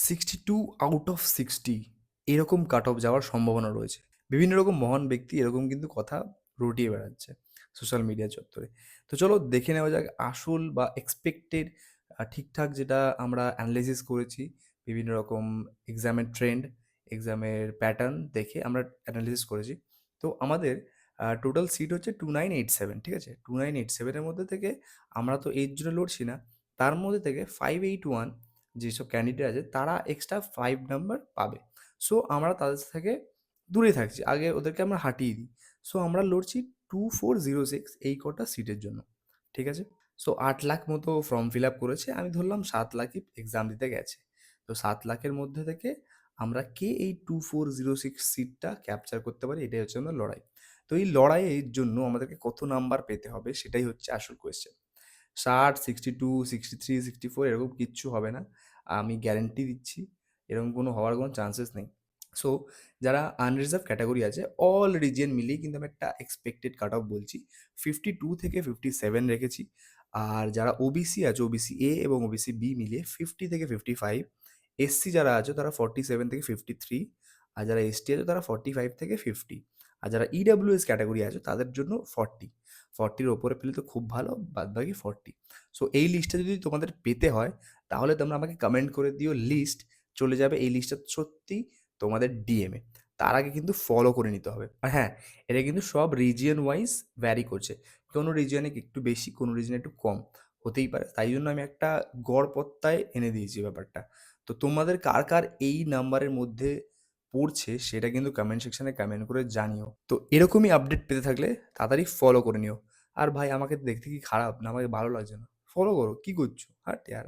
62 out of 60 এরকম cut off যাওয়ার সম্ভাবনা রয়েছে। বিভিন্ন রকম মহান ব্যক্তি এরকম কিন্তু কথা রটিয়ে বেড়াচ্ছে সোশ্যাল মিডিয়া চত্বরে। তো চলো দেখে নেওয়া যাক আসল বা এক্সপেক্টেড ঠিকঠাক যেটা আমরা অ্যানালাইসিস করেছি বিভিন্ন রকম এক্সামের ট্রেন্ড, এক্সামের প্যাটার্ন দেখে আমরা অ্যানালিসিস করেছি। তো আমাদের টোটাল সিট হচ্ছে 2987, ঠিক আছে? 2987 এর মধ্যে থেকে আমরা তো 8 জনে লড়ছি না। তার মধ্যে থেকে 581 যেসব ক্যান্ডিডেট আছে তারা এক্সট্রা 5 নাম্বার পাবে। সো আমরা তাদের থেকে দূরে থাকছি। আগে ওদেরকে আমরা হাঁটিয়ে দিই। সো আমরা লড়ছি 2406 এই কটা সিটের জন্য। ঠিক আছে? সো ৮ লাখ মতো ফর্ম ফিল আপ করেছে। আমি ধরলাম ৭ লাখই এক্সাম দিতে গেছে। তো ৭ লাখের মধ্যে থেকে আমরা কে এই 2406 সিটটা ক্যাপচার করতে পারি এটাই হচ্ছে আমাদের লড়াই। তো এই লড়াইয়ের জন্য আমাদেরকে কত নাম্বার পেতে হবে সেটাই হচ্ছে আসল কোয়েশ্চেন। ৬০, 62, 63, 64 এরকম কিচ্ছু হবে না। আমি গ্যারান্টি দিচ্ছি। এরকম কোনো হওয়ার কোনো চান্সেস নেই। সো যারা আনরিজার্ভ ক্যাটেগরি আছে অল রিজিয়ন মিলিয়ে কিন্তু আমি একটা এক্সপেক্টেড কাট অফ বলছি। 52 থেকে 57 রেখেছি। আর যারা ওবিসি আছে, ওবিসি এ এবং ওবিসি বি মিলিয়ে 50 থেকে 55। এসসি যারা আছে তারা 47 থেকে 53। আর যারা এসটি আছে তারা 45 থেকে 50। আর যারা ইডব্লিউএস ক্যাটেগরি আছে তাদের জন্য 40। 40-র ওপরে পেলে তো খুব ভালো, বাদবাকি 40। সো এই লিস্টটা যদি তোমাদের পেতে হয় তাহলে তোমরা আমাকে কমেন্ট করে দিও লিস্ট, চলে যাবে এই লিস্টটা সত্যি তোমাদের ডিএমে। তার আগে কিন্তু ফলো করে নিতে হবে। আর হ্যাঁ, এটা কিন্তু সব রিজিয়ন ওয়াইজ ভ্যারি করছে। কোনো রিজিয়নে একটু বেশি, কোনো রিজিয়নে একটু কম হতেই পারে। তাই জন্য আমি একটা গড়পত্তায় এনে দিয়েছি ব্যাপারটা। তো তোমাদের কার কার এই নাম্বারের মধ্যে পড়ছে সেটা কিন্তু কমেন্ট সেকশনে কমেন্ট করে জানিও। তো এরকমই আপডেট পেতে থাকলে তাড়াতাড়ি ফলো করে নিও। আর ভাই আমাকে দেখতে কি খারাপ না, আমাকে ভালো লাগছে না? ফলো করো, কি করছো? হাট ইয়ার।